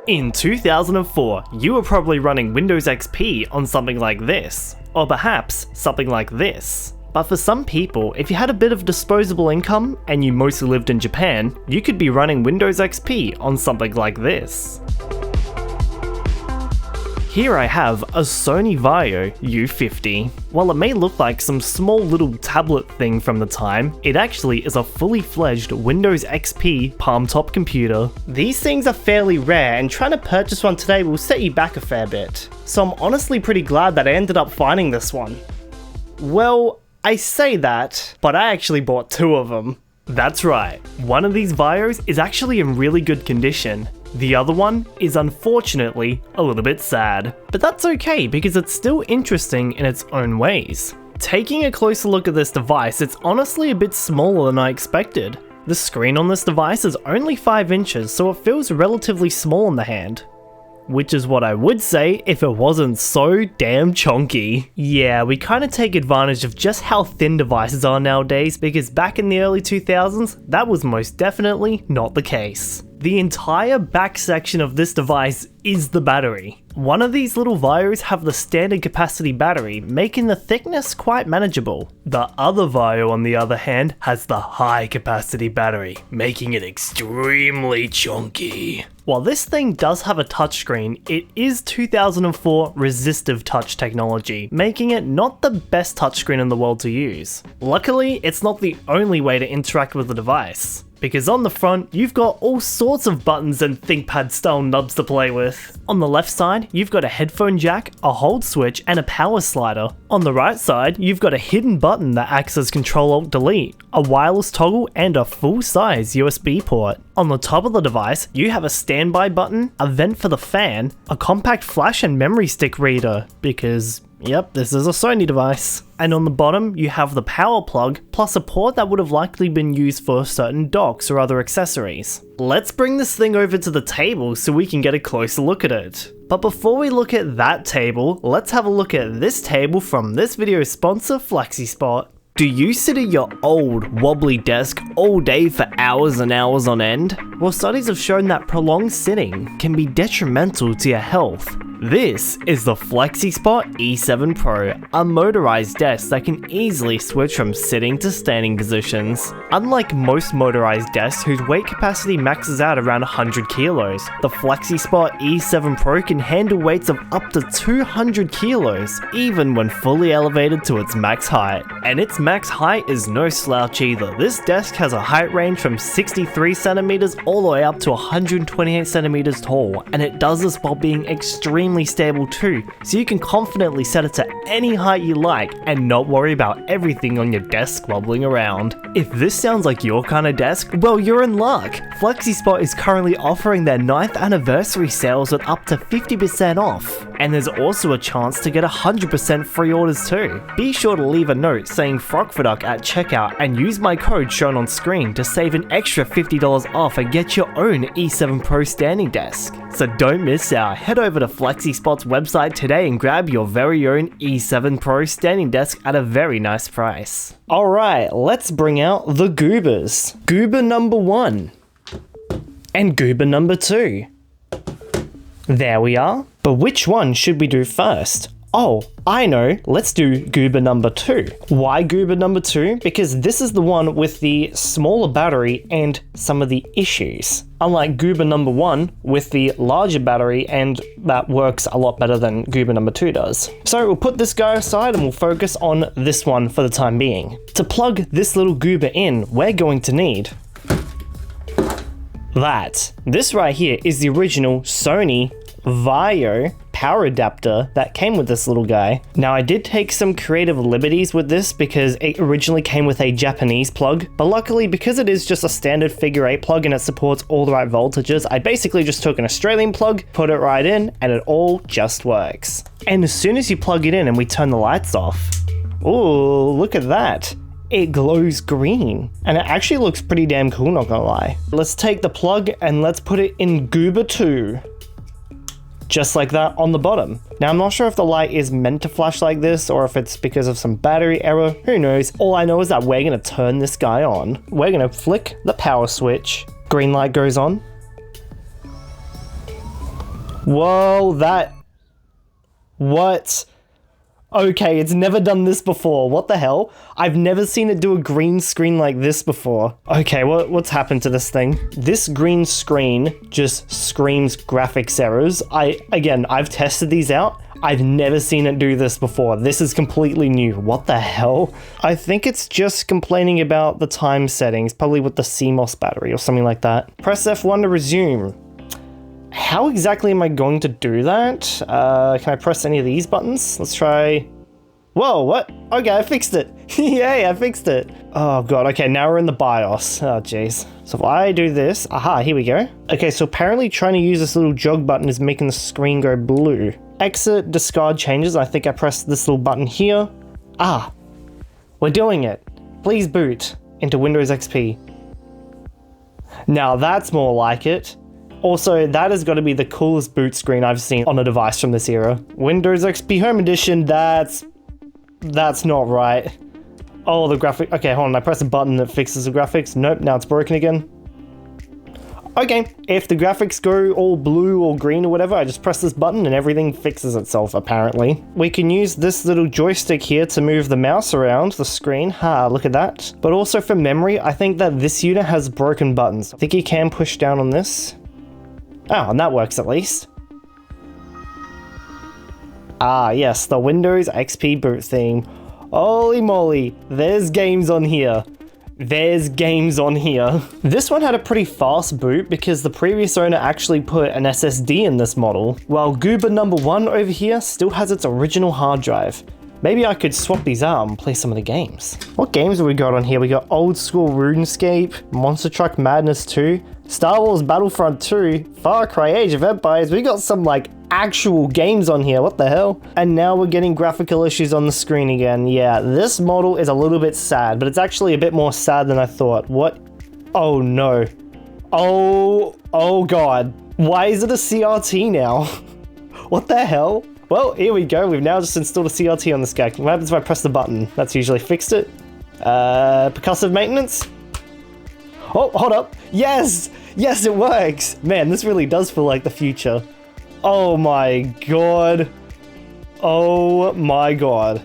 In 2004, you were probably running Windows XP on something like this, or perhaps something like this. But for some people, if you had a bit of disposable income and you mostly lived in Japan, you could be running Windows XP on something like this. Here I have a Sony Vaio U50. While it may look like some small little tablet thing from the time, it actually is a fully fledged Windows XP Palmtop computer. These things are fairly rare, and trying to purchase one today will set you back a fair bit. So I'm honestly pretty glad that I ended up finding this one. Well, I say that, but I actually bought two of them. That's right, one of these Vaios is actually in really good condition. The other one is unfortunately a little bit sad. But that's okay because it's still interesting in its own ways. Taking a closer look at this device, it's honestly a bit smaller than I expected. The screen on this device is only 5 inches, so it feels relatively small in the hand. Which is what I would say if it wasn't so damn chunky. Yeah, we kinda take advantage of just how thin devices are nowadays, because back in the early 2000s, that was most definitely not the case. The entire back section of this device is the battery. One of these little Vaios have the standard capacity battery, making the thickness quite manageable. The other Vaio, on the other hand, has the high capacity battery, making it extremely chunky. While this thing does have a touchscreen, it is 2004 resistive touch technology, making it not the best touchscreen in the world to use. Luckily, it's not the only way to interact with the device, because on the front, you've got all sorts of buttons and ThinkPad style nubs to play with. On the left side, you've got a headphone jack, a hold switch, and a power slider. On the right side, you've got a hidden button that acts as Control-Alt-Delete, a wireless toggle, and a full-size USB port. On the top of the device, you have a standby button, a vent for the fan, a compact flash and memory stick reader, because yep, this is a Sony device. And on the bottom, you have the power plug, plus a port that would have likely been used for certain docks or other accessories. Let's bring this thing over to the table so we can get a closer look at it. But before we look at that table, let's have a look at this table from this video's sponsor, FlexiSpot. Do you sit at your old, wobbly desk all day for hours and hours on end? Well, studies have shown that prolonged sitting can be detrimental to your health. This is the FlexiSpot E7Pro, a motorized desk that can easily switch from sitting to standing positions. Unlike most motorized desks whose weight capacity maxes out around 100 kilos, the FlexiSpot E7Pro can handle weights of up to 200 kilos, even when fully elevated to its max height. And its max height is no slouch either. This desk has a height range from 63 centimeters all the way up to 128 centimeters tall, and it does this while being extremely stable too, so you can confidently set it to any height you like and not worry about everything on your desk wobbling around. If this sounds like your kind of desk, well, you're in luck. FlexiSpot is currently offering their 9th anniversary sales with up to 50% off, and there's also a chance to get 100% free orders too. Be sure to leave a note saying Frogfaduck at checkout and use my code shown on screen to save an extra $50 off and get your own E7 Pro standing desk. So don't miss out. Head over to FlexiSpot's website today and grab your very own E7 Pro standing desk at a very nice price. Alright, let's bring out the goobers. Goober number 1 and goober number 2. There we are. But which one should we do first? Oh, I know, let's do goober number 2. Why goober number 2? Because this is the one with the smaller battery and some of the issues. Unlike goober number 1 with the larger battery, and that works a lot better than goober number 2 does. So we'll put this guy aside and we'll focus on this one for the time being. To plug this little goober in, we're going to need that. This right here is the original Sony Vaio power adapter that came with this little guy. Now, I did take some creative liberties with this because it originally came with a Japanese plug, but luckily because it is just a standard figure 8 plug and it supports all the right voltages, I basically just took an Australian plug, put it right in, and it all just works. And as soon as you plug it in and we turn the lights off, ooh, look at that. It glows green, and it actually looks pretty damn cool, not gonna lie. Let's take the plug and let's put it in goober 2. Just like that on the bottom. Now, I'm not sure if the light is meant to flash like this or if it's because of some battery error, who knows. All I know is that we're gonna turn this guy on. We're gonna flick the power switch. Green light goes on. Whoa, that... What? Okay, it's never done this before. What the hell? I've never seen it do a green screen like this before. Okay, what's happened to this thing? This green screen just screams graphics errors. I've tested these out. I've never seen it do this before. This is completely new. What the hell? I think it's just complaining about the time settings, probably with the CMOS battery or something like that. Press F1 to resume. How exactly am I going to do that? Can I press any of these buttons? Let's try... Whoa, what? Okay, I fixed it. Yay, I fixed it. Oh god, okay, now we're in the BIOS. Oh jeez. So if I do this, aha, here we go. Okay, so apparently trying to use this little jog button is making the screen go blue. Exit, discard changes. I think I pressed this little button here. Ah, we're doing it. Please boot into Windows XP. Now that's more like it. Also, that has got to be the coolest boot screen I've seen on a device from this era. Windows XP Home Edition, that's not right. Oh, the graphic, okay, hold on, I press a button that fixes the graphics. Nope, now it's broken again. Okay, if the graphics go all blue or green or whatever, I just press this button and everything fixes itself, apparently. We can use this little joystick here to move the mouse around the screen. Ha, look at that. But also for memory, I think that this unit has broken buttons. I think you can push down on this. Oh, and that works at least. Ah, yes, the Windows XP boot theme. Holy moly, there's games on here. There's games on here. This one had a pretty fast boot because the previous owner actually put an SSD in this model, while Goober number 1 over here still has its original hard drive. Maybe I could swap these out and play some of the games. What games have we got on here? We got Old School RuneScape, Monster Truck Madness 2, Star Wars Battlefront 2, Far Cry Age of Empires. We got some like actual games on here, what the hell? And now we're getting graphical issues on the screen again. Yeah, this model is a little bit sad, but it's actually a bit more sad than I thought. What? Oh no. Oh god. Why is it a CRT now? What the hell? Well, here we go. We've now just installed a CRT on this guy. What happens if I press the button? That's usually fixed it. Percussive maintenance? Oh, hold up. Yes! Yes, it works! Man, this really does feel like the future. Oh my god. Oh my god.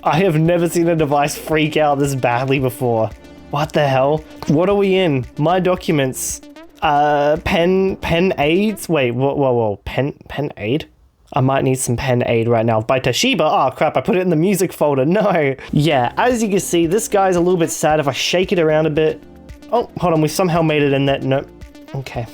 I have never seen a device freak out this badly before. What the hell? What are we in? My documents. Pen aids? Wait, whoa. Pen aid? I might need some pen aid right now. By Toshiba? Oh crap, I put it in the music folder. No. Yeah, as you can see, this guy's a little bit sad. If I shake it around a bit. Oh, hold on, we somehow made it in there. Nope. Okay.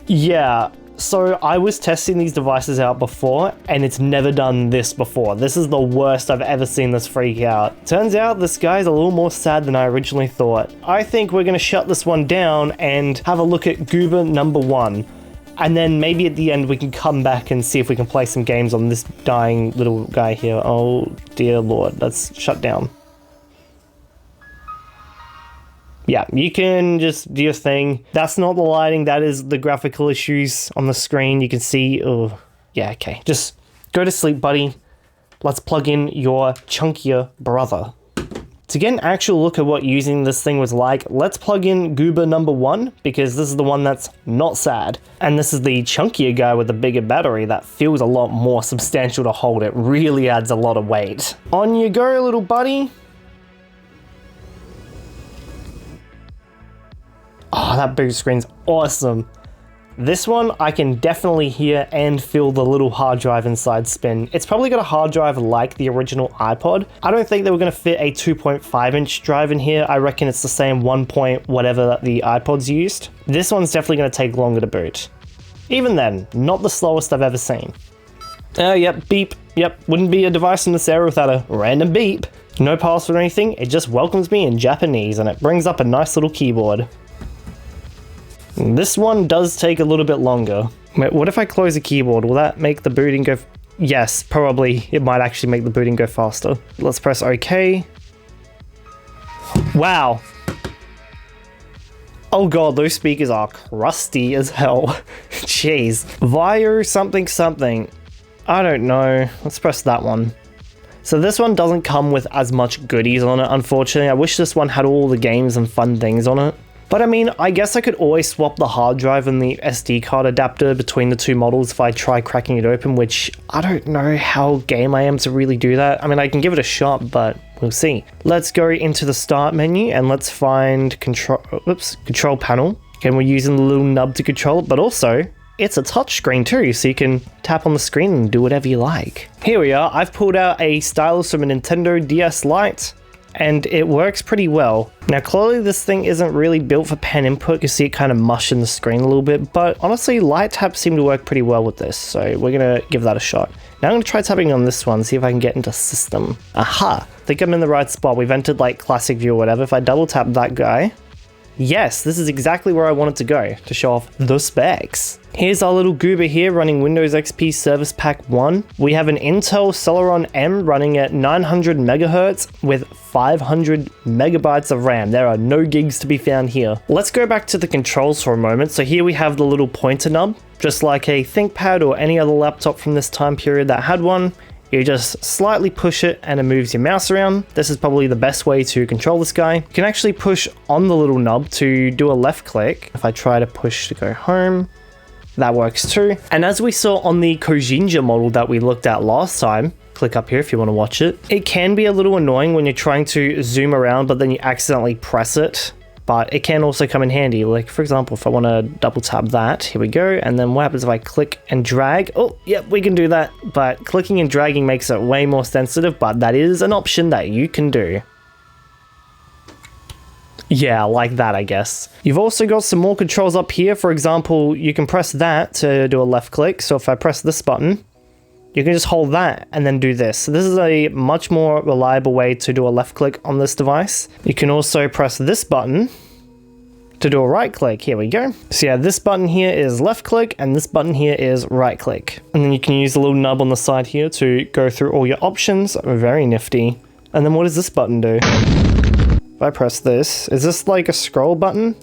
Yeah, so I was testing these devices out before, and it's never done this before. This is the worst I've ever seen this freak out. Turns out this guy's a little more sad than I originally thought. I think we're going to shut this one down and have a look at Goober number 1. And then maybe at the end we can come back and see if we can play some games on this dying little guy here. Oh dear lord, let's shut down. Yeah, you can just do your thing. That's not the lighting, that is the graphical issues on the screen. You can see, oh, yeah, okay. Just go to sleep, buddy. Let's plug in your chunkier brother. To get an actual look at what using this thing was like, let's plug in Goober number 1, because this is the one that's not sad. And this is the chunkier guy with the bigger battery that feels a lot more substantial to hold. It really adds a lot of weight. On you go, little buddy. Oh, that boot screen's awesome. This one, I can definitely hear and feel the little hard drive inside spin. It's probably got a hard drive like the original iPod. I don't think they were going to fit a 2.5 inch drive in here. I reckon it's the same 1 point whatever that the iPods used. This one's definitely going to take longer to boot. Even then, not the slowest I've ever seen. Yep, beep. Yep, wouldn't be a device in this era without a random beep. No password or anything, it just welcomes me in Japanese and it brings up a nice little keyboard. This one does take a little bit longer. Wait, what if I close the keyboard? Will that make the booting go... Yes, probably. It might actually make the booting go faster. Let's press OK. Wow. Oh god, those speakers are crusty as hell. Jeez. Vaio something something. I don't know. Let's press that one. So this one doesn't come with as much goodies on it, unfortunately. I wish this one had all the games and fun things on it. But I mean, I guess I could always swap the hard drive and the SD card adapter between the two models if I try cracking it open, which I don't know how game I am to really do that. I mean, I can give it a shot, but we'll see. Let's go into the start menu and let's find control panel. And we're using the little nub to control it, but also it's a touchscreen too, so you can tap on the screen and do whatever you like. Here we are. I've pulled out a stylus from a Nintendo DS Lite, and it works pretty well. Now, clearly this thing isn't really built for pen input. You see it kind of mushing the screen a little bit, but honestly, light taps seem to work pretty well with this, so we're gonna give that a shot. Now I'm gonna try tapping on this one, see if I can get into system. Aha! I think I'm in the right spot. We've entered like classic view or whatever. If I double tap that guy, yes, this is exactly where I wanted to go to show off the specs. Here's our little goober here running Windows XP Service Pack 1. We have an Intel Celeron M running at 900 MHz with 500 megabytes of RAM. There are no gigs to be found here. Let's go back to the controls for a moment. So here we have the little pointer nub, just like a ThinkPad or any other laptop from this time period that had one. You just slightly push it and it moves your mouse around. This is probably the best way to control this guy. You can actually push on the little knob to do a left click. If I try to push to go home, that works too. And as we saw on the Kojinja model that we looked at last time, click up here if you want to watch it. It can be a little annoying when you're trying to zoom around, but then you accidentally press it. But it can also come in handy. Like, for example, if I want to double tap that, here we go. And then what happens if I click and drag? Oh, yep, we can do that. But clicking and dragging makes it way more sensitive, but that is an option that you can do. Yeah, like that, I guess. You've also got some more controls up here. For example, you can press that to do a left click. So if I press this button, you can just hold that and then do this. So this is a much more reliable way to do a left click on this device. You can also press this button to do a right click. Here we go. So yeah, this button here is left click and this button here is right click. And then you can use the little nub on the side here to go through all your options. Very nifty. And then what does this button do? If I press this, is this like a scroll button?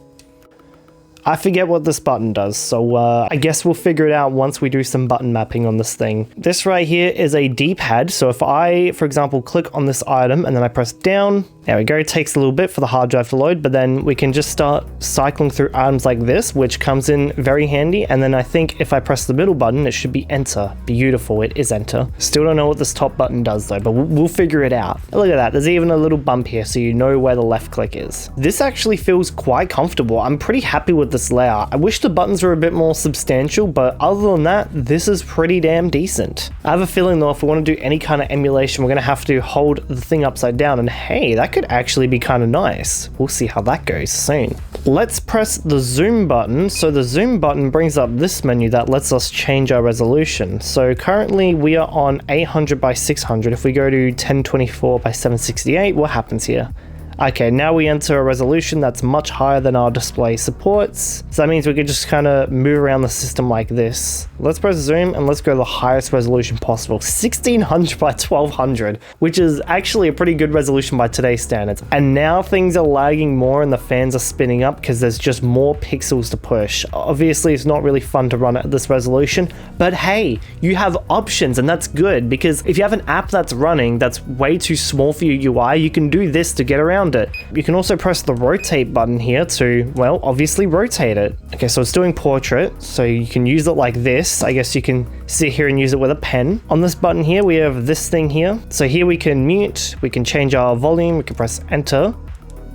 I forget what this button does, so I guess we'll figure it out once we do some button mapping on this thing. This right here is a D-pad, so if I, for example, click on this item and then I press down, there we go, it takes a little bit for the hard drive to load, but then we can just start cycling through items like this, which comes in very handy, and then I think if I press the middle button, it should be enter. Beautiful, it is enter. Still don't know what this top button does though, but we'll figure it out. Look at that, there's even a little bump here so you know where the left click is. This actually feels quite comfortable. I'm pretty happy with this layout. I wish the buttons were a bit more substantial, but other than that, this is pretty damn decent. I have a feeling though, if we want to do any kind of emulation, we're going to have to hold the thing upside down, and hey, that could actually be kind of nice. We'll see how that goes soon. Let's press the zoom button. So the zoom button brings up this menu that lets us change our resolution. So currently we are on 800 by 600. If we go to 1024 by 768, what happens here? Okay, now we enter a resolution that's much higher than our display supports. So that means we can just kind of move around the system like this. Let's press zoom and let's go to the highest resolution possible, 1600 by 1200, which is actually a pretty good resolution by today's standards. And now things are lagging more and the fans are spinning up because there's just more pixels to push. Obviously, it's not really fun to run at this resolution, but hey, you have options and that's good, because if you have an app that's running that's way too small for your UI, you can do this to get around it. You can also press the rotate button here to, well, obviously rotate it. Okay, so it's doing portrait, so you can use it like this. I guess you can sit here and use it with a pen. On this button here, we have this thing here. So here we can mute, we can change our volume, we can press enter,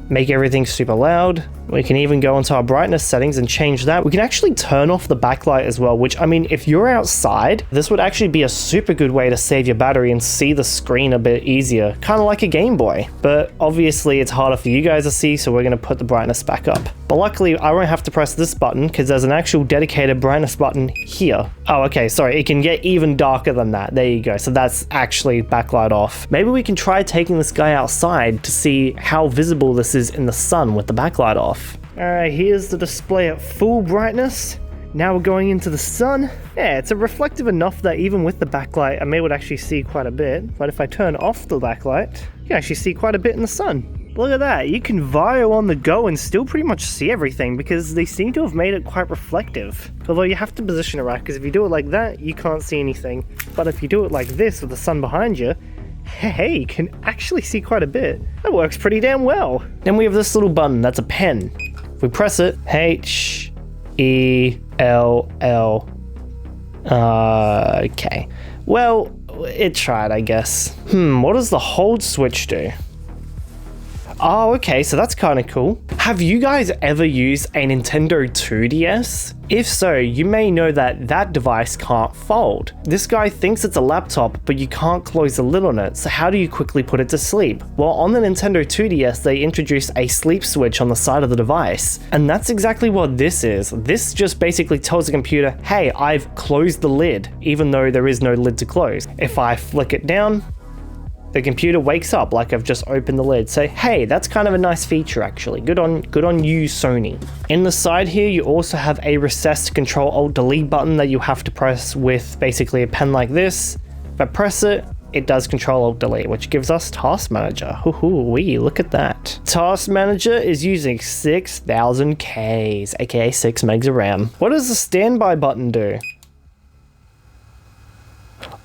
make everything super loud. We can even go into our brightness settings and change that. We can actually turn off the backlight as well, which, I mean, if you're outside, this would actually be a super good way to save your battery and see the screen a bit easier, kind of like a Game Boy. But obviously it's harder for you guys to see, so we're going to put the brightness back up. But luckily I won't have to press this button because there's an actual dedicated brightness button here. Oh, okay, sorry, it can get even darker than that. There you go. So that's actually backlight off. Maybe we can try taking this guy outside to see how visible this is in the sun with the backlight off. Alright, here's the display at full brightness. Now we're going into the sun. Yeah, it's reflective enough that even with the backlight, I'm able to actually see quite a bit. But if I turn off the backlight, you can actually see quite a bit in the sun. Look at that, you can Vaio on the go and still pretty much see everything because they seem to have made it quite reflective. Although you have to position it right, because if you do it like that, you can't see anything. But if you do it like this with the sun behind you, hey, you can actually see quite a bit. That works pretty damn well. Then we have this little button, that's a pen. If We press it. H-E-L-L. Okay. Well, it tried, I guess. What does the hold switch do? Oh, okay, so that's kind of cool. Have you guys ever used a Nintendo 2DS? If so, you may know that that device can't fold. This guy thinks it's a laptop, but you can't close the lid on it, so how do you quickly put it to sleep? Well, on the Nintendo 2DS, they introduced a sleep switch on the side of the device, and that's exactly what this is. This just basically tells the computer, hey, I've closed the lid, even though there is no lid to close. If I flick it down, the computer wakes up like I've just opened the lid. So hey, that's kind of a nice feature actually. Good on you, Sony. In the side here, you also have a recessed Control-Alt-Delete button that you have to press with basically a pen like this. If I press it, it does Control-Alt-Delete, which gives us Task Manager. Wee, look at that. Task Manager is using 6,000 Ks, aka 6 megs of RAM. What does the standby button do?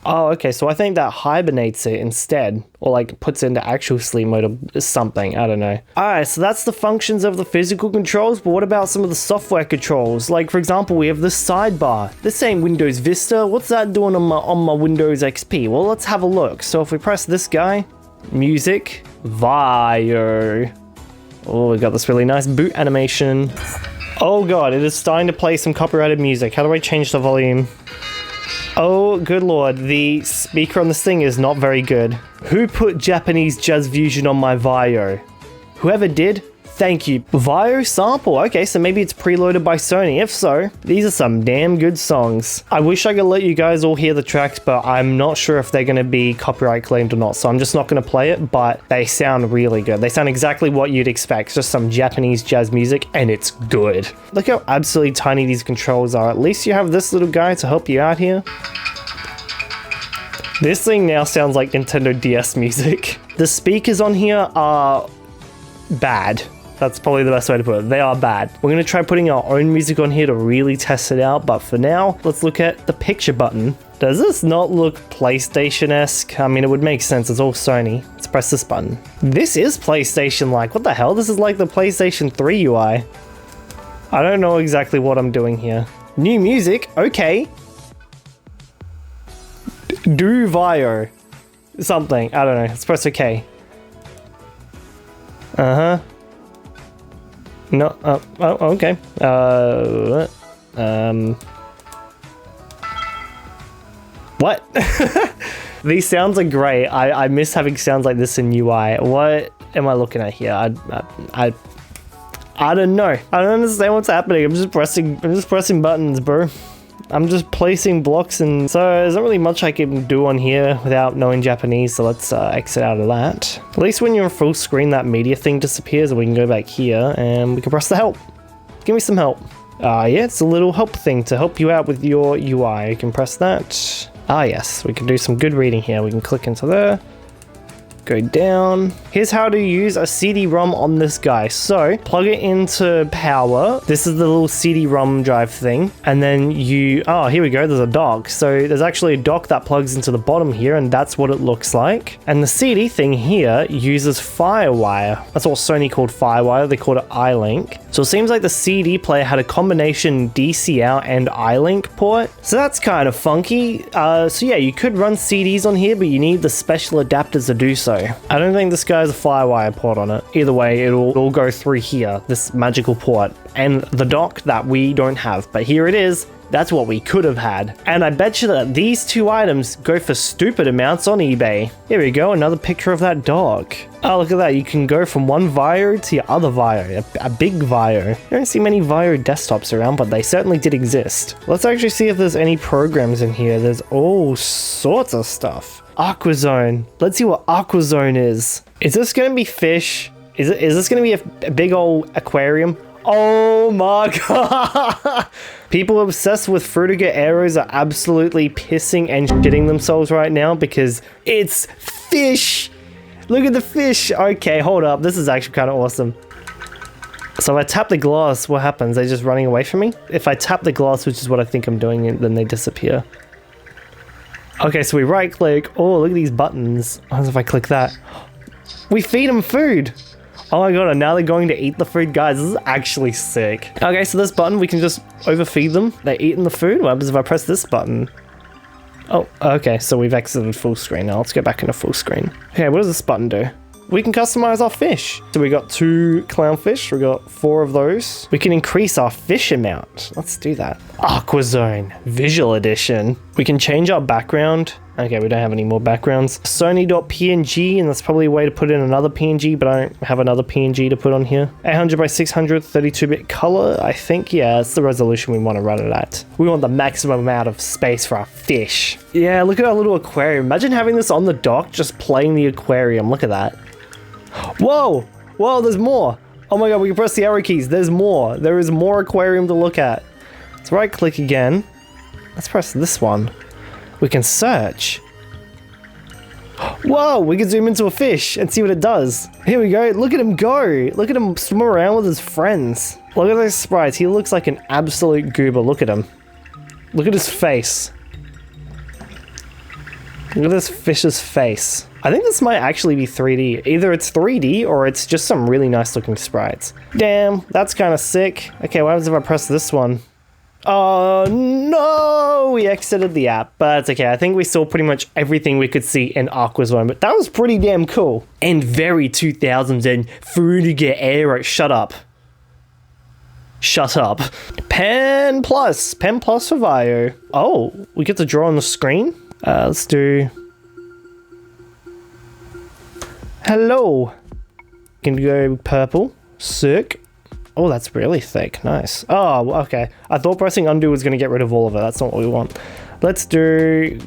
Oh, okay, so I think that hibernates it instead, or like puts it into actual sleep mode or something, I don't know. Alright, so that's the functions of the physical controls, but what about some of the software controls? Like, for example, we have the sidebar. This ain't Windows Vista, what's that doing on my Windows XP? Well, let's have a look. So if we press this guy, music, Vaio. Oh, we got this really nice boot animation. Oh god, it is starting to play some copyrighted music. How do I change the volume? Oh, good lord, the speaker on this thing is not very good. Who put Japanese jazz fusion on my Vaio? Whoever did, thank you. Vaio sample, okay, so maybe it's preloaded by Sony. If so, these are some damn good songs. I wish I could let you guys all hear the tracks, but I'm not sure if they're going to be copyright claimed or not, so I'm just not going to play it, but they sound really good. They sound exactly what you'd expect. It's just some Japanese jazz music, and it's good. Look how absolutely tiny these controls are. At least you have this little guy to help you out here. This thing now sounds like Nintendo DS music. The speakers on here are bad. That's probably the best way to put it. They are bad. We're going to try putting our own music on here to really test it out, but for now, let's look at the picture button. Does this not look PlayStation-esque? I mean, it would make sense. It's all Sony. Let's press this button. This is PlayStation-like. What the hell? This is like the PlayStation 3 UI. I don't know exactly what I'm doing here. New music? Okay. Do Vaio. Something. I don't know. Let's press OK. Uh-huh. No, oh, okay. What? These sounds are great. I miss having sounds like this in UI. What am I looking at here? I don't know. I don't understand what's happening. I'm just pressing buttons, bro. I'm just placing blocks, and so there's not really much I can do on here without knowing Japanese, so let's exit out of that. At least when you're on full screen, that media thing disappears, and we can go back here, and we can press the help. Give me some help. Yeah, it's a little help thing to help you out with your UI. You can press that. Ah, yes, we can do some good reading here. We can click into there. Go down. Here's how to use a CD-ROM on this guy. So plug it into power. This is the little CD-ROM drive thing. And then oh, here we go. There's a dock. So there's actually a dock that plugs into the bottom here, and that's what it looks like. And the CD thing here uses Firewire. That's what Sony called Firewire. They called it iLink. So it seems like the CD player had a combination DC out and iLink port. So that's kind of funky. So yeah, you could run CDs on here, but you need the special adapters to do so. I don't think this guy has a Firewire port on it. Either way, it'll all go through here, this magical port, and the dock that we don't have. But here it is. That's what we could have had. And I bet you that these two items go for stupid amounts on eBay. Here we go, another picture of that dog. Oh, look at that. You can go from one Vaio to your other Vaio, a big Vaio. I don't see many Vaio desktops around, but they certainly did exist. Let's actually see if there's any programs in here. There's all sorts of stuff. Aquazone. Let's see what Aquazone is. Is this going to be fish? Is this going to be a big old aquarium? Oh my god! People obsessed with Fruitiger arrows are absolutely pissing and shitting themselves right now because it's fish! Look at the fish! Okay, hold up. This is actually kind of awesome. So if I tap the glass, what happens? They're just running away from me? If I tap the glass, which is what I think I'm doing, then they disappear. Okay, so we right click. Oh, look at these buttons. What if I click that? We feed them food! Oh my god, and now they're going to eat the food. Guys, this is actually sick. Okay, so this button, we can just overfeed them. They're eating the food. What happens if I press this button? Oh, okay, so we've exited full screen. Now let's go back into full screen. Okay, what does this button do? We can customize our fish. So we got 2 clownfish. We got 4 of those. We can increase our fish amount. Let's do that. Aqua Zone Visual Edition. We can change our background. Okay, we don't have any more backgrounds. Sony.png, and that's probably a way to put in another PNG, but I don't have another PNG to put on here. 800 by 600, 32-bit color, I think. Yeah, that's the resolution we want to run it at. We want the maximum amount of space for our fish. Yeah, look at our little aquarium. Imagine having this on the dock, just playing the aquarium. Look at that. Whoa! Whoa, there's more! Oh my god, we can press the arrow keys. There's more. There is more aquarium to look at. Let's right click again. Let's press this one. We can search. Whoa, we can zoom into a fish and see what it does. Here we go. Look at him go. Look at him swim around with his friends. Look at those sprites. He looks like an absolute goober. Look at him. Look at his face. Look at this fish's face. I think this might actually be 3D. Either it's 3D or it's just some really nice looking sprites. Damn, that's kind of sick. Okay, what happens if I press this one? Oh no, we exited the app, but it's okay. I think we saw pretty much everything we could see in Aqua Zone, but that was pretty damn cool. And very 2000s and fruitiger era. Shut up. Shut up. Pen Plus for Vaio. Oh, we get to draw on the screen? Let's do... Hello. Can go purple. Sick. Oh, that's really thick. Nice. Oh, okay. I thought pressing undo was going to get rid of all of it. That's not what we want. Let's do...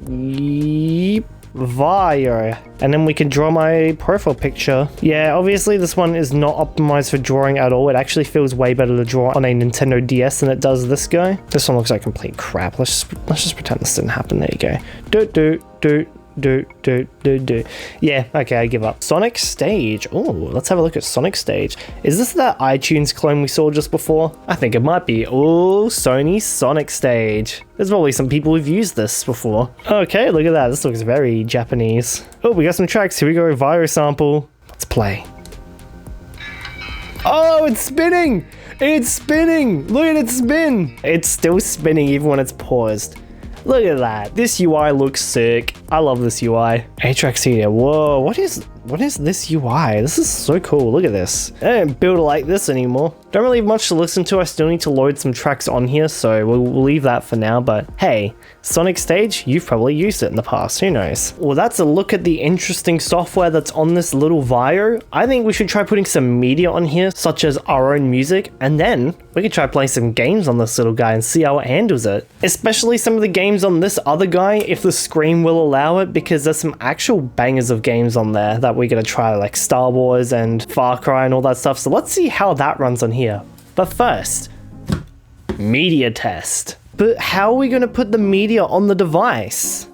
Vaio. And then we can draw my profile picture. Yeah, obviously this one is not optimized for drawing at all. It actually feels way better to draw on a Nintendo DS than it does this guy. This one looks like complete crap. Let's just pretend this didn't happen. There you go. Yeah, okay, I give up. Sonic Stage. Oh, let's have a look at Sonic Stage. Is this that iTunes clone we saw just before? I think it might be. Oh, Sony Sonic Stage. There's probably some people who've used this before. Okay, look at that. This looks very Japanese. Oh, we got some tracks. Here we go. Vaio sample. Let's play. Oh, it's spinning! It's spinning! Look at it spin! It's still spinning even when it's paused. Look at that. This UI looks sick. I love this UI. A-Tracks here. Whoa, what is this UI? This is so cool. Look at this. I don't build it like this anymore. Don't really have much to listen to. I still need to load some tracks on here, so we'll leave that for now. But hey, Sonic Stage, you've probably used it in the past. Who knows? Well, that's a look at the interesting software that's on this little Vaio. I think we should try putting some media on here, such as our own music, and then we could try playing some games on this little guy and see how it handles it. Especially some of the games on this other guy, if the screen will allow it, because there's some actual bangers of games on there that we're gonna try, like Star Wars and Far Cry and all that stuff. So let's see how that runs on here. But first, media test. But how are we gonna put the media on the device?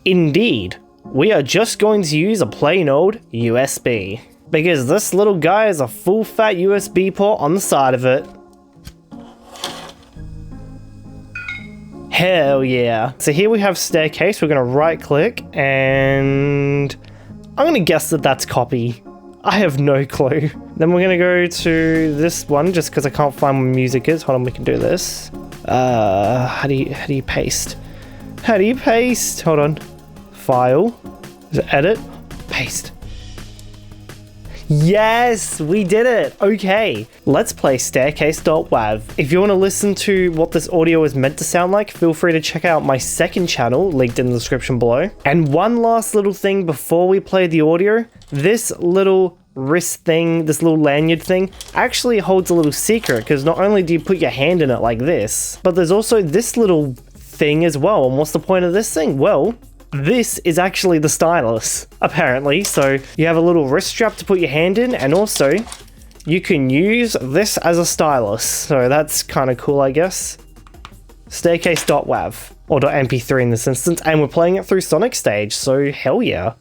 Indeed, we are just going to use a plain old USB. Because this little guy has a full fat USB port on the side of it. Hell yeah. So here we have staircase. We're gonna right click and I'm gonna guess that that's copy. I have no clue. Then we're gonna go to this one just because I can't find where music is. Hold on, we can do this. How do you paste? How do you paste? Hold on. File. Is it edit? Paste. Yes, we did it. Okay, let's play staircase.wav. If you want to listen to what this audio is meant to sound like, feel free to check out my second channel, linked in the description below. And one last little thing before we play the audio, this little wrist thing, this little lanyard thing, actually holds a little secret, because not only do you put your hand in it like this, but there's also this little thing as well. And what's the point of this thing? Well, this is actually the stylus, apparently. So you have a little wrist strap to put your hand in, and also you can use this as a stylus. So that's kind of cool, I guess. Staircase.wav, or .mp3 in this instance, and we're playing it through Sonic Stage, so hell yeah.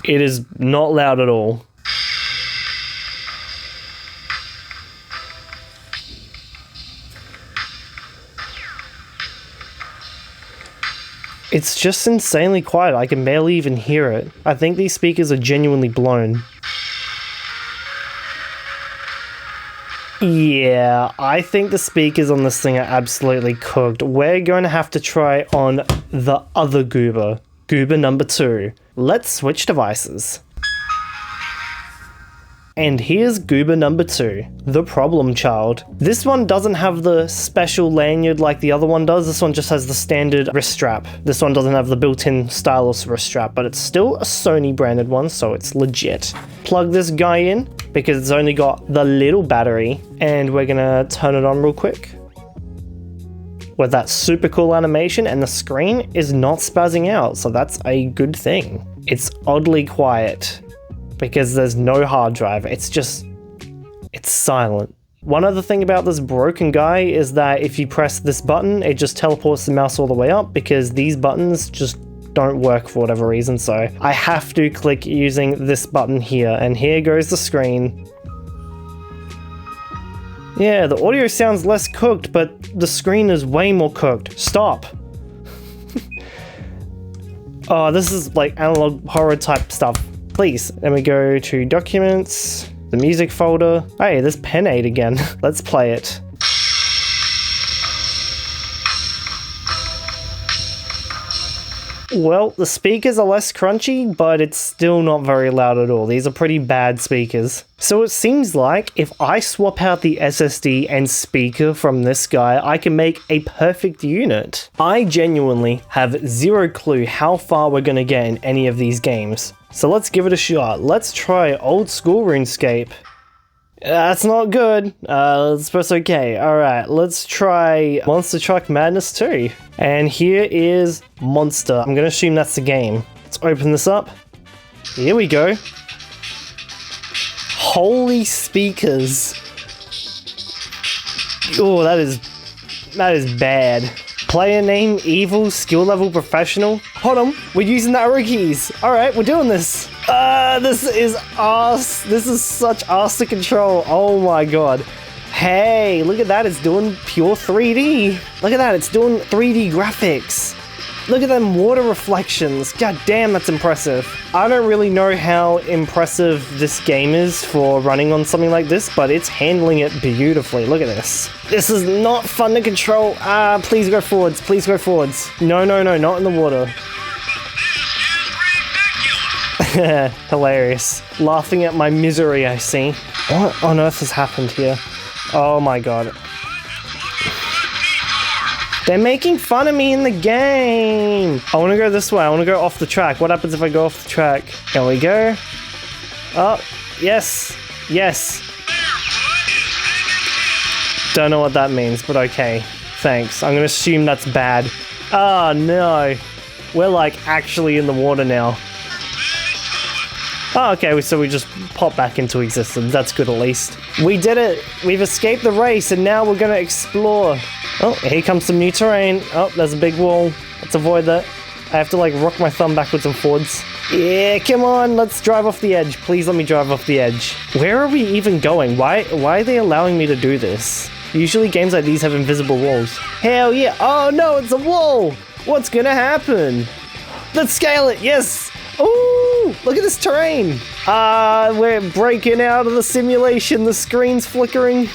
It is not loud at all. It's just insanely quiet. I can barely even hear it. I think these speakers are genuinely blown. Yeah, I think the speakers on this thing are absolutely cooked. We're going to have to try on the other Goober. Goober number 2. Let's switch devices. And here's Goober number 2, the problem child. This one doesn't have the special lanyard like the other one does. This one just has the standard wrist strap. This one doesn't have the built-in stylus wrist strap, but it's still a Sony branded one, so it's legit. Plug this guy in because it's only got the little battery, and we're gonna turn it on real quick with that super cool animation, and the screen is not spazzing out, so that's a good thing. It's oddly quiet because there's no hard drive. It's silent. One other thing about this broken guy is that if you press this button, it just teleports the mouse all the way up because these buttons just don't work for whatever reason. So I have to click using this button here, and here goes the screen. Yeah, the audio sounds less cooked, but the screen is way more cooked. Stop. Oh, this is like analog horror type stuff. Please. Then we go to documents, the music folder. Hey, there's Pen 8 again. Let's play it. Well, the speakers are less crunchy, but it's still not very loud at all. These are pretty bad speakers. So it seems like if I swap out the SSD and speaker from this guy, I can make a perfect unit. I genuinely have zero clue how far we're gonna get in any of these games. So let's give it a shot. Let's try old school RuneScape. That's not good. That's okay. Alright, let's try Monster Truck Madness 2. And here is Monster. I'm gonna assume that's the game. Let's open this up. Here we go. Holy speakers. Oh, that is bad. Player name, evil, skill level, professional. Hold on, we're using the arrow keys. All right, we're doing this. This is arse. This is such arse to control. Oh my god. Hey, look at that. It's doing pure 3D. Look at that. It's doing 3D graphics. Look at them water reflections. God damn, that's impressive. I don't really know how impressive this game is for running on something like this, but it's handling it beautifully. Look at this. This is not fun to control. Please go forwards. Please go forwards. No, no, no, not in the water. Hilarious. Laughing at my misery, I see. What on earth has happened here? Oh my god. They're making fun of me in the game. I want to go this way. I want to go off the track. What happens if I go off the track? There we go. Oh, yes. Yes. Don't know what that means, but okay. Thanks. I'm going to assume that's bad. Oh, no. We're like actually in the water now. Oh, okay, so we just pop back into existence. That's good at least. We did it! We've escaped the race, and now we're gonna explore. Oh, here comes some new terrain. Oh, there's a big wall. Let's avoid that. I have to like rock my thumb backwards and forwards. Yeah, come on, let's drive off the edge. Please let me drive off the edge. Where are we even going? Why are they allowing me to do this? Usually games like these have invisible walls. Hell yeah! Oh no, it's a wall! What's gonna happen? Let's scale it, yes! Ooh, look at this terrain. We're breaking out of the simulation. The screen's flickering.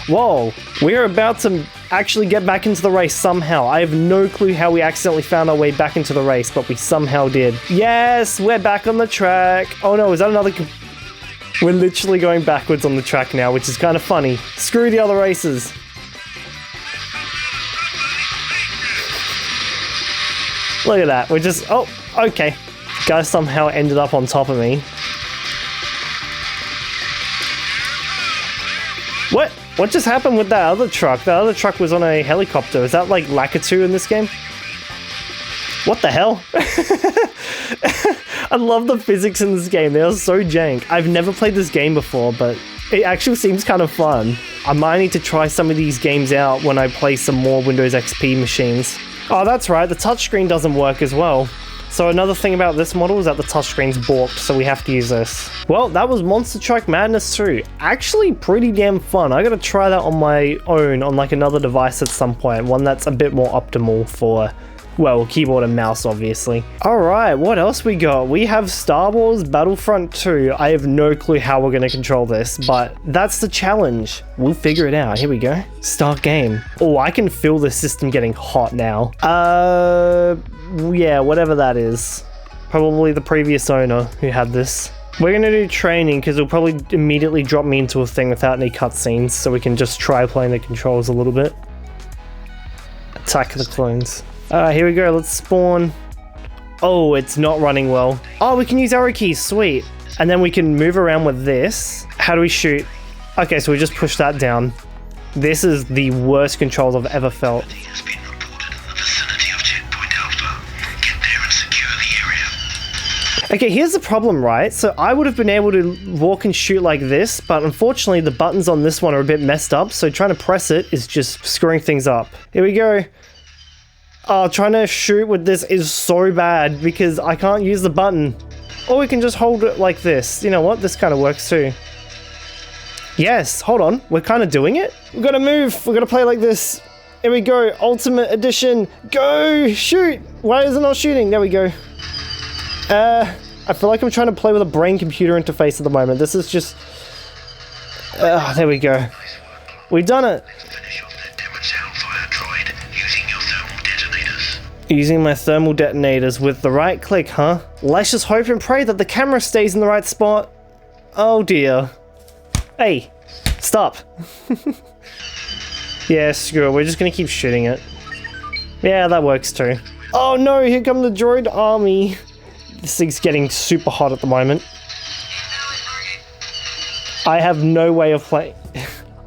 Whoa, we're about to actually get back into the race somehow. I have no clue how we accidentally found our way back into the race, but we somehow did. Yes, we're back on the track. Oh no, is that another... We're literally going backwards on the track now, which is kind of funny. Screw the other races. Look at that, we're just... Oh, okay. Guy somehow ended up on top of me. What? What just happened with that other truck? That other truck was on a helicopter. Is that like Lakitu in this game? What the hell? I love the physics in this game. They are so jank. I've never played this game before, but it actually seems kind of fun. I might need to try some of these games out when I play some more Windows XP machines. Oh, that's right. The touchscreen doesn't work as well. So another thing about this model is that the touchscreen's balked, so we have to use this. Well, that was Monster Truck Madness 2. Actually pretty damn fun. I gotta try that on my own on like another device at some point. One that's a bit more optimal for Well, keyboard and mouse, obviously. Alright, what else we got? We have Star Wars Battlefront 2. I have no clue how we're going to control this, but that's the challenge. We'll figure it out. Here we go. Start game. Oh, I can feel the system getting hot now. Yeah, whatever that is. Probably the previous owner who had this. We're going to do training because it'll probably immediately drop me into a thing without any cutscenes, so we can just try playing the controls a little bit. Attack the clones. Alright, here we go. Let's spawn. Oh, it's not running well. Oh, we can use arrow keys. Sweet. And then we can move around with this. How do we shoot? Okay, so we just push that down. This is the worst controls I've ever felt. Okay, here's the problem, right? So I would have been able to walk and shoot like this, but unfortunately the buttons on this one are a bit messed up, so trying to press it is just screwing things up. Here we go. Oh, trying to shoot with this is so bad because I can't use the button. Or we can just hold it like this. You know what? This kind of works too. Yes, hold on. We're kind of doing it. We've got to move. We've got to play like this. Here we go. Ultimate Edition. Go! Shoot! Why is it not shooting? There we go. I feel like I'm trying to play with a brain-computer interface at the moment. This is just... there we go. We've done it. Using my thermal detonators with the right click, huh? Let's just hope and pray that the camera stays in the right spot. Oh dear. Hey, stop. Yeah, screw it. We're just gonna keep shooting it. Yeah, that works too. Oh no, here come the droid army. This thing's getting super hot at the moment. I have no way of playing.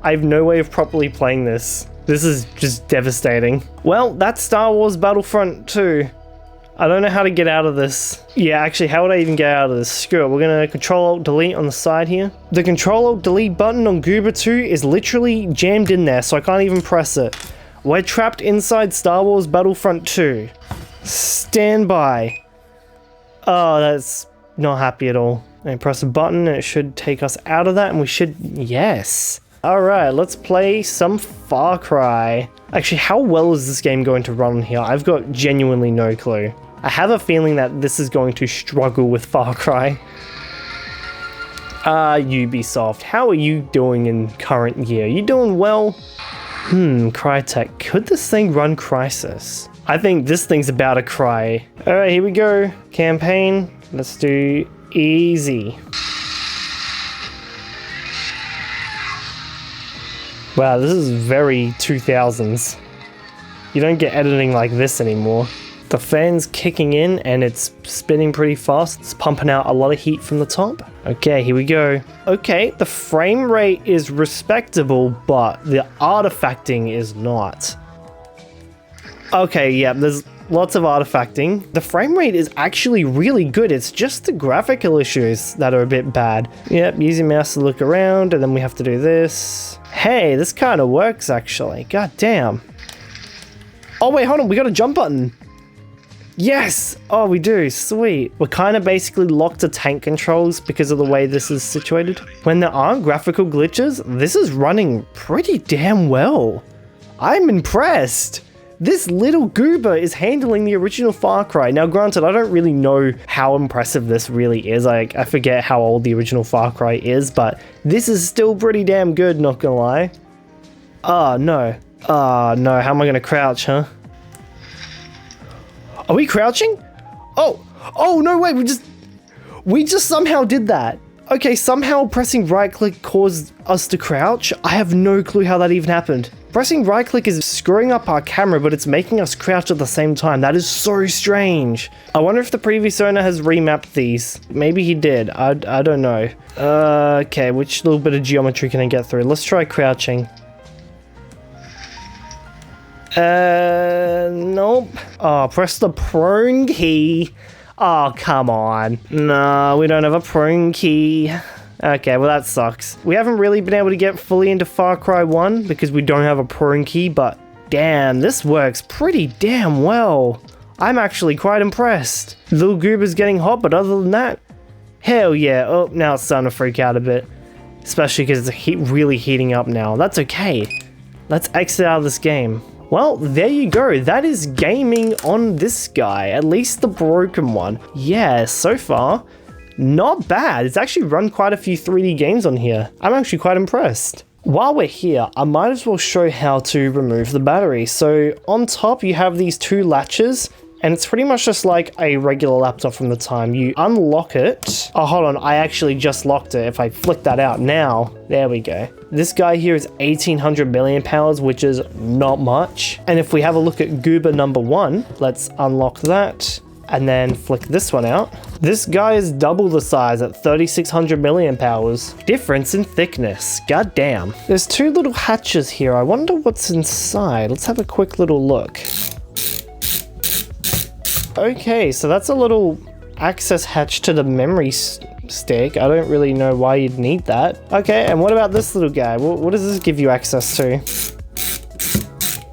I have no way of properly playing this. This is just devastating. Well, that's Star Wars Battlefront 2. I don't know how to get out of this. Yeah, actually, how would I even get out of this? Screw it, we're gonna Control-Alt-Delete on the side here. The Control-Alt-Delete button on Goober 2 is literally jammed in there, so I can't even press it. We're trapped inside Star Wars Battlefront 2. Stand by. Oh, that's not happy at all. And press a button and it should take us out of that, and we should... Yes. Alright, let's play some Far Cry. Actually, how well is this game going to run here? I've got genuinely no clue. I have a feeling that this is going to struggle with Far Cry. Ubisoft, how are you doing in current year? You doing well? Crytek, could this thing run Crysis? I think this thing's about to cry. Alright, here we go. Campaign, let's do easy. Wow, this is very 2000s. You don't get editing like this anymore. The fan's kicking in and it's spinning pretty fast. It's pumping out a lot of heat from the top. Okay, here we go. Okay, the frame rate is respectable, but the artifacting is not. Okay, yeah, there's lots of artifacting. The frame rate is actually really good. It's just the graphical issues that are a bit bad. Yep, using mouse to look around, and then we have to do this. Hey, this kind of works actually. God damn. Oh wait, hold on, we got a jump button. Yes! Oh, we do. Sweet. We're kind of basically locked to tank controls because of the way this is situated. When there aren't graphical glitches, this is running pretty damn well. I'm impressed. This little goober is handling the original Far Cry. Now, granted, I don't really know how impressive this really is. I forget how old the original Far Cry is, but this is still pretty damn good, not gonna lie. Oh, no. Oh, no. How am I gonna crouch, huh? Are we crouching? Oh, no, wait, we just somehow did that. Okay, somehow pressing right click caused us to crouch. I have no clue how that even happened. Pressing right click is screwing up our camera, but it's making us crouch at the same time. That is so strange. I wonder if the previous owner has remapped these. Maybe he did. I don't know. Okay, which little bit of geometry can I get through? Let's try crouching. Nope. Oh, press the prone key. Oh, come on. No, we don't have a prone key. Okay, well that sucks. We haven't really been able to get fully into Far Cry 1 because we don't have a prone key, but damn, this works pretty damn well. I'm actually quite impressed. The little goober's getting hot, but other than that, hell yeah. Oh, now it's starting to freak out a bit. Especially because it's really heating up now. That's okay. Let's exit out of this game. Well, there you go. That is gaming on this guy, at least the broken one. Yeah, so far, not bad. It's actually run quite a few 3D games on here. I'm actually quite impressed. While we're here, I might as well show how to remove the battery. So on top, you have these two latches, and it's pretty much just like a regular laptop from the time. You unlock it. Oh, hold on. I actually just locked it. If I flick that out now, there we go. This guy here is 1800 milliamp hours, which is not much. And if we have a look at Goober number 1, let's unlock that and then flick this one out. This guy is double the size at 3600 milliamp hours. Difference in thickness. God damn. There's two little hatches here. I wonder what's inside. Let's have a quick little look. Okay, so that's a little access hatch to the memory stick. I don't really know why you'd need that. Okay, and what about this little guy? What does this give you access to?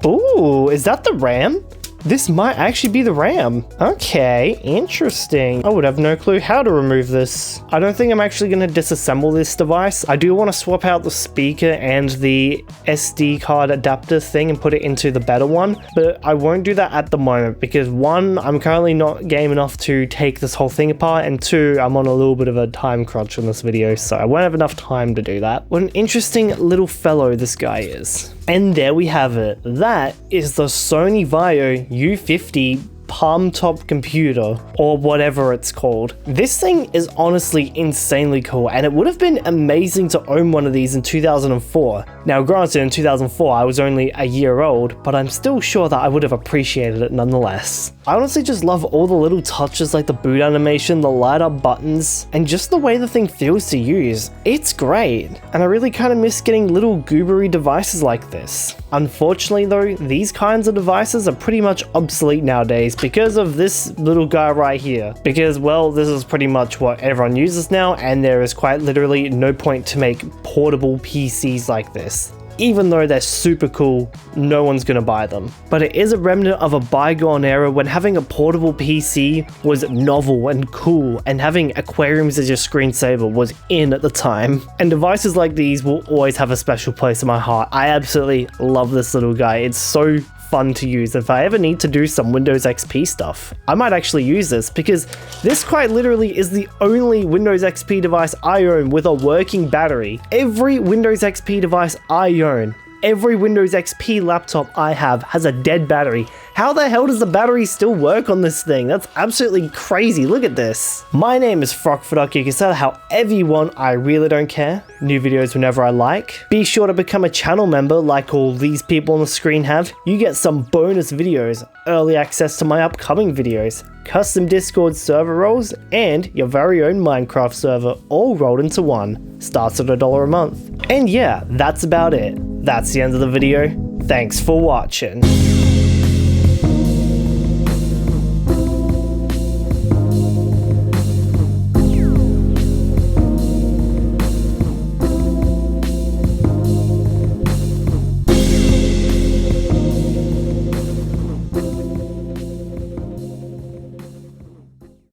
Ooh, is that the RAM? This might actually be the RAM. Okay, interesting. I would have no clue how to remove this. I don't think I'm actually going to disassemble this device. I do want to swap out the speaker and the SD card adapter thing and put it into the better one, but I won't do that at the moment because 1, I'm currently not game enough to take this whole thing apart, and 2, I'm on a little bit of a time crunch on this video, so I won't have enough time to do that. What an interesting little fellow this guy is. And there we have it. That is the Sony Vaio U50 Palmtop computer, or whatever it's called. This thing is honestly insanely cool, and it would have been amazing to own one of these in 2004. Now granted, in 2004 I was only a year old, but I'm still sure that I would have appreciated it nonetheless. I honestly just love all the little touches like the boot animation, the light up buttons, and just the way the thing feels to use. It's great, and I really kind of miss getting little goobery devices like this. Unfortunately though, these kinds of devices are pretty much obsolete nowadays because of this little guy right here. Because, well, this is pretty much what everyone uses now, and there is quite literally no point to make portable PCs like this. Even though they're super cool, no one's gonna buy them. But it is a remnant of a bygone era when having a portable PC was novel and cool, and having aquariums as your screensaver was in at the time. And devices like these will always have a special place in my heart. I absolutely love this little guy. It's so fun to use. If I ever need to do some Windows XP stuff, I might actually use this, because this quite literally is the only Windows XP device I own with a working battery. Every Windows XP device I own, every Windows XP laptop I have has a dead battery. How the hell does the battery still work on this thing? That's absolutely crazy. Look at this. My name is Frogfaduck. You can say that however you want. I really don't care. New videos whenever I like. Be sure to become a channel member like all these people on the screen have. You get some bonus videos, early access to my upcoming videos, custom Discord server roles, and your very own Minecraft server all rolled into one. Starts at $1 a month. And yeah, that's about it. That's the end of the video. Thanks for watching.